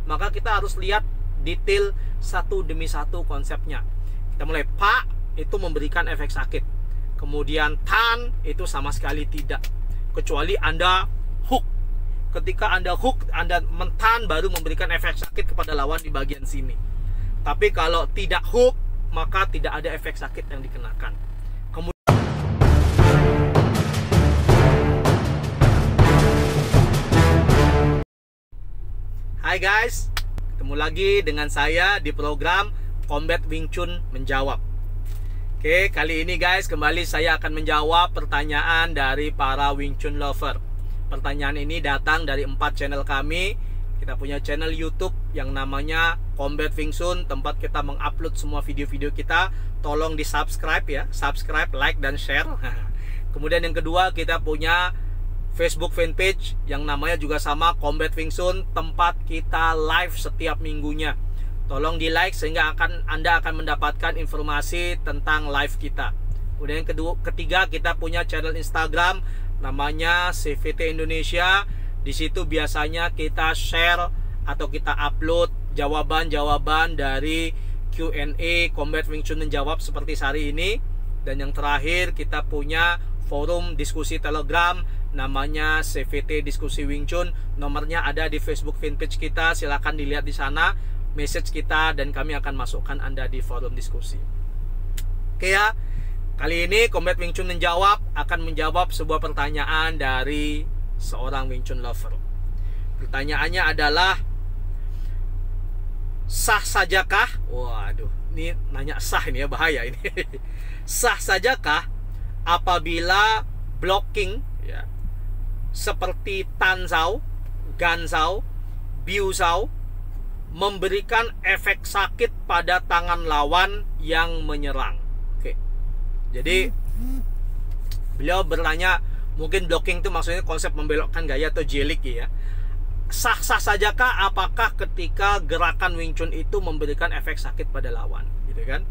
maka kita harus lihat detail satu demi satu konsepnya. Kita mulai pa itu memberikan efek sakit, kemudian tan itu sama sekali tidak, kecuali Anda hook. Ketika Anda hook, Anda mentan baru memberikan efek sakit kepada lawan di bagian sini. Tapi kalau tidak hook, maka tidak ada efek sakit yang dikenakan. Hai guys, ketemu lagi dengan saya di program Combat Wing Chun Menjawab. Oke, kali ini guys, kembali saya akan menjawab pertanyaan dari para Wing Chun lover. Pertanyaan ini datang dari 4 channel kami. Kita punya channel YouTube yang namanya Combat Wing Chun, tempat kita mengupload semua video-video kita. Tolong di subscribe ya, subscribe, like, dan share. Kemudian yang kedua, kita punya Facebook fanpage yang namanya juga sama, Combat Wing Chun, tempat kita live setiap minggunya. Tolong di like sehingga Anda akan mendapatkan informasi tentang live kita. Kemudian yang ketiga, kita punya channel Instagram namanya CVT Indonesia. Di situ biasanya kita share atau kita upload jawaban-jawaban dari Q&A Combat Wing Chun Menjawab seperti hari ini. Dan yang terakhir, kita punya forum diskusi Telegram namanya CVT Diskusi Wing Chun. Nomornya ada di Facebook fanpage kita, silahkan dilihat di sana message kita dan kami akan masukkan Anda di forum diskusi. Oke ya, kali ini Combat Wing Chun Menjawab akan menjawab sebuah pertanyaan dari seorang Wing Chun lover. Pertanyaannya adalah, sah sajakah? Waduh, ini nanya sah ini ya, bahaya ini. Sah sajakah apabila blocking ya, seperti Tan Sao, Gan Sao, Biu Sao memberikan efek sakit pada tangan lawan yang menyerang? Oke. Jadi beliau bertanya, mungkin blocking itu maksudnya konsep membelokkan gaya atau jelik ya. Sah-sah sajakah apakah ketika gerakan Wing Chun itu memberikan efek sakit pada lawan, gitu kan?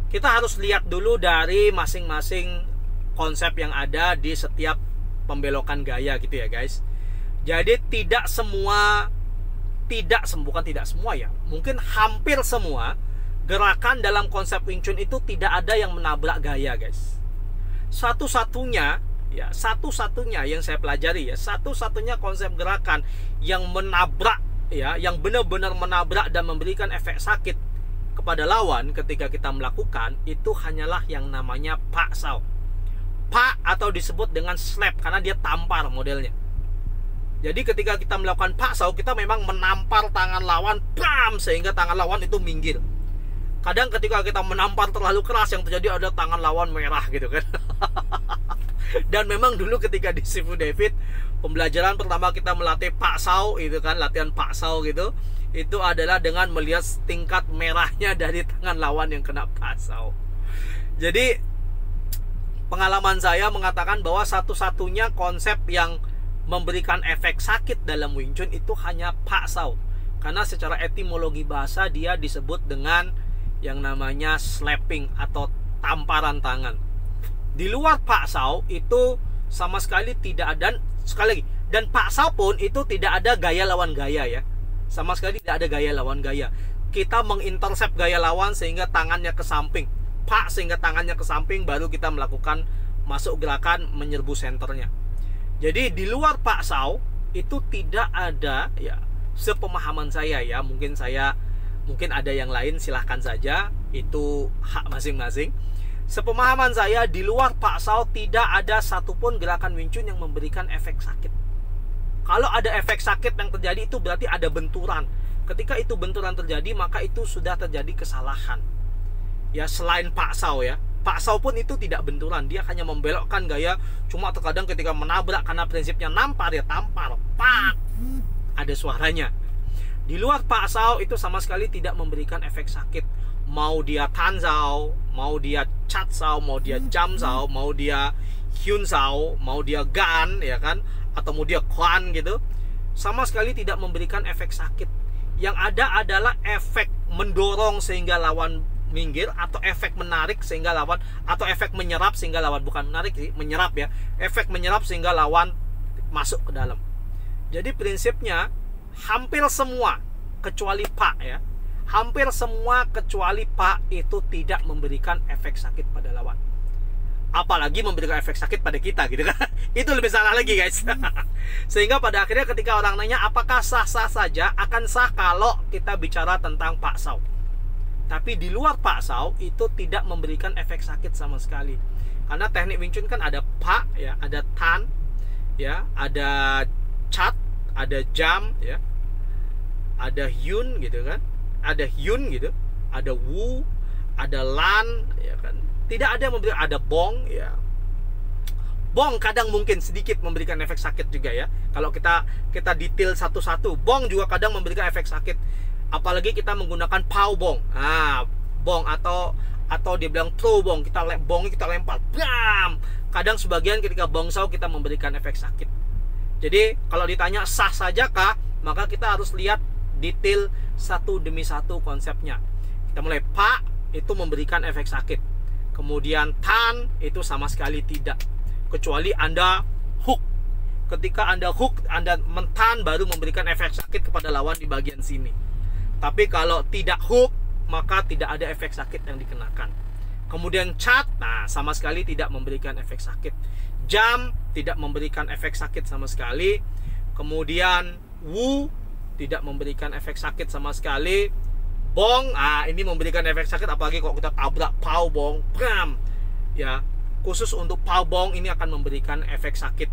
Kita harus lihat dulu dari masing-masing konsep yang ada di setiap pembelokan gaya gitu ya guys. Jadi bukan tidak semua ya, mungkin hampir semua gerakan dalam konsep Wing Chun itu tidak ada yang menabrak gaya guys. Satu-satunya yang saya pelajari ya, satu-satunya konsep gerakan yang menabrak ya, yang benar-benar menabrak dan memberikan efek sakit kepada lawan ketika kita melakukan itu hanyalah yang namanya Pak Sao. Pak atau disebut dengan slap karena dia tampar modelnya. Jadi ketika kita melakukan Pak Sao, kita memang menampar tangan lawan, bam, sehingga tangan lawan itu minggir. Kadang ketika kita menampar terlalu keras, yang terjadi ada tangan lawan merah gitu kan. Dan memang dulu ketika di Sifu David, pembelajaran pertama kita melatih Pak Sao itu kan, latihan Pak Sao gitu, itu adalah dengan melihat tingkat merahnya dari tangan lawan yang kena Pak Sao. Jadi pengalaman saya mengatakan bahwa satu-satunya konsep yang memberikan efek sakit dalam Wing Chun itu hanya Pak Sao. Karena secara etimologi bahasa dia disebut dengan yang namanya slapping atau tamparan tangan. Di luar Pak Sao itu sama sekali tidak ada, sekali lagi, dan Pak Sao pun itu tidak ada gaya lawan gaya ya. Sama sekali tidak ada gaya lawan gaya. Kita mengintercept gaya lawan sehingga tangannya ke samping, Pak sehingga tangannya ke samping, baru kita melakukan masuk gerakan menyerbu senternya. Jadi di luar Pak Sao itu tidak ada ya, sepemahaman saya ya, mungkin ada yang lain, silahkan saja, itu hak masing-masing. Sepemahaman saya, di luar Pak Sao tidak ada satupun gerakan Wing Chun yang memberikan efek sakit. Kalau ada efek sakit yang terjadi itu berarti ada benturan. Ketika itu benturan terjadi, maka itu sudah terjadi kesalahan. Ya, selain Pak Sao ya, Pak Sao pun itu tidak benturan, dia hanya membelokkan gaya. Cuma terkadang ketika menabrak, karena prinsipnya nampar ya tampar, pak, ada suaranya. Di luar Pak Sao itu sama sekali tidak memberikan efek sakit. Mau dia Tan Sao, mau dia Chat Sao, mau dia Jam Sao, mau dia Hyun Sao, mau dia Gan ya kan, atau mau dia Kwan gitu, sama sekali tidak memberikan efek sakit. Yang ada adalah efek mendorong sehingga lawan minggir, atau efek menarik sehingga lawan, atau efek menyerap sehingga lawan, bukan menarik sih, menyerap ya, efek menyerap sehingga lawan masuk ke dalam. Jadi prinsipnya hampir semua kecuali Pak ya, hampir semua kecuali Pak itu tidak memberikan efek sakit pada lawan. Apalagi memberikan efek sakit pada kita gitu kan. Itu lebih salah lagi guys. Sehingga pada akhirnya ketika orang nanya apakah sah-sah saja, akan sah kalau kita bicara tentang Pak Sau. Tapi di luar Pak Sau itu tidak memberikan efek sakit sama sekali. Karena teknik Wing Chun kan ada Pak ya, ada Tan ya, ada Chat, ada Jam ya, ada Hyun gitu kan, ada Hyun gitu, ada Wu, ada Lan ya kan. Tidak ada memberikan, ada Bong ya. Bong kadang mungkin sedikit memberikan efek sakit juga ya. Kalau kita detail satu-satu, Bong juga kadang memberikan efek sakit. Apalagi kita menggunakan Pau Bong. Nah, Bong atau dia bilang Throw Bong, Bongnya kita lempar. Bam! Kadang sebagian ketika Bong Sau kita memberikan efek sakit. Jadi kalau ditanya sah saja kah, maka kita harus lihat detail satu demi satu konsepnya. Kita mulai Pak itu memberikan efek sakit. Kemudian Tan itu sama sekali tidak. Kecuali Anda hook. Ketika Anda hook, Anda mentan baru memberikan efek sakit kepada lawan di bagian sini. Tapi kalau tidak hook, maka tidak ada efek sakit yang dikenakan. Kemudian Chat, nah sama sekali tidak memberikan efek sakit. Jam tidak memberikan efek sakit sama sekali. Kemudian Wu tidak memberikan efek sakit sama sekali. Bong, ini memberikan efek sakit, apalagi kalau kita tabrak Pau Bong, bam, ya. Khusus untuk Pau Bong ini akan memberikan efek sakit.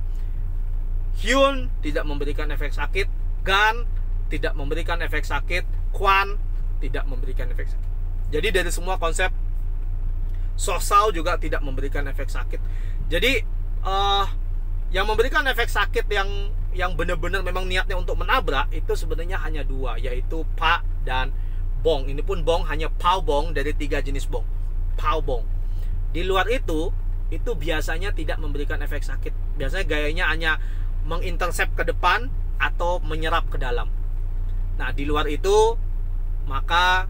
Hyun tidak memberikan efek sakit, Gan tidak memberikan efek sakit, Kwan tidak memberikan efek sakit. Jadi dari semua konsep, Sosau juga tidak memberikan efek sakit. Jadi yang memberikan efek sakit yang benar-benar memang niatnya untuk menabrak itu sebenarnya hanya dua, yaitu Pak dan Bong. Ini pun Bong hanya Pau Bong dari 3 jenis Bong. Pau Bong. Di luar itu biasanya tidak memberikan efek sakit. Biasanya gayanya hanya mengintercept ke depan atau menyerap ke dalam. Nah, di luar itu maka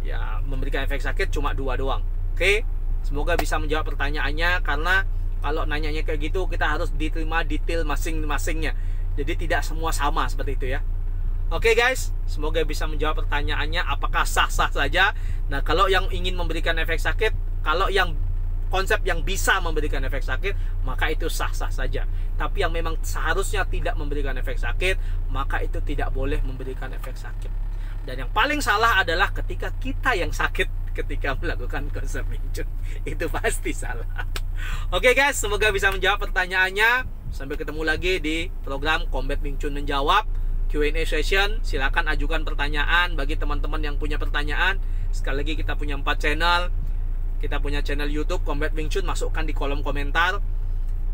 ya memberikan efek sakit cuma 2 doang. Oke? Semoga bisa menjawab pertanyaannya, karena kalau nanyanya kayak gitu kita harus diterima detail masing-masingnya. Jadi tidak semua sama seperti itu ya. Oke guys, semoga bisa menjawab pertanyaannya apakah sah-sah saja. Nah, kalau yang ingin memberikan efek sakit, kalau yang konsep yang bisa memberikan efek sakit, maka itu sah-sah saja. Tapi yang memang seharusnya tidak memberikan efek sakit, maka itu tidak boleh memberikan efek sakit. Dan yang paling salah adalah ketika kita yang sakit ketika melakukan konsep Wing Chun. Itu pasti salah. Oke guys, semoga bisa menjawab pertanyaannya. Sampai ketemu lagi di program Combat Wing Chun Menjawab Q&A session. Silakan ajukan pertanyaan bagi teman-teman yang punya pertanyaan. Sekali lagi kita punya 4 channel. Kita punya channel YouTube Combat Wing Chun, masukkan di kolom komentar.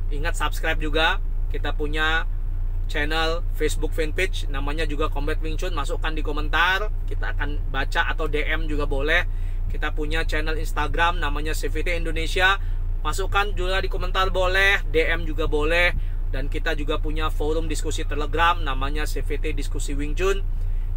Ingat subscribe juga. Kita punya channel Facebook fanpage namanya juga Combat Wing Chun, masukkan di komentar. Kita akan baca, atau DM juga boleh. Kita punya channel Instagram namanya CVT Indonesia, masukkan juga di komentar boleh, DM juga boleh. Dan kita juga punya forum diskusi Telegram namanya CVT Diskusi Wing Chun.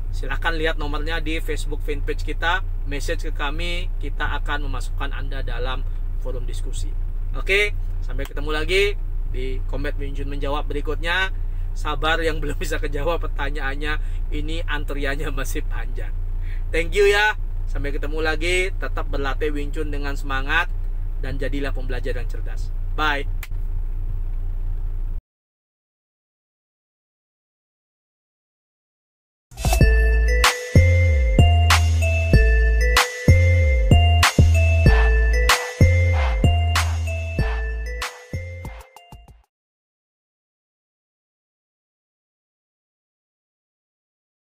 Silahkan lihat nomornya di Facebook fanpage kita, message ke kami, kita akan memasukkan Anda dalam forum diskusi. Oke, sampai ketemu lagi di Combat Wing Chun Menjawab berikutnya. Sabar yang belum bisa kejawab pertanyaannya, ini antriannya masih panjang. Thank you ya, sampai ketemu lagi. Tetap berlatih Wing Chun dengan semangat dan jadilah pembelajar yang cerdas. Bye.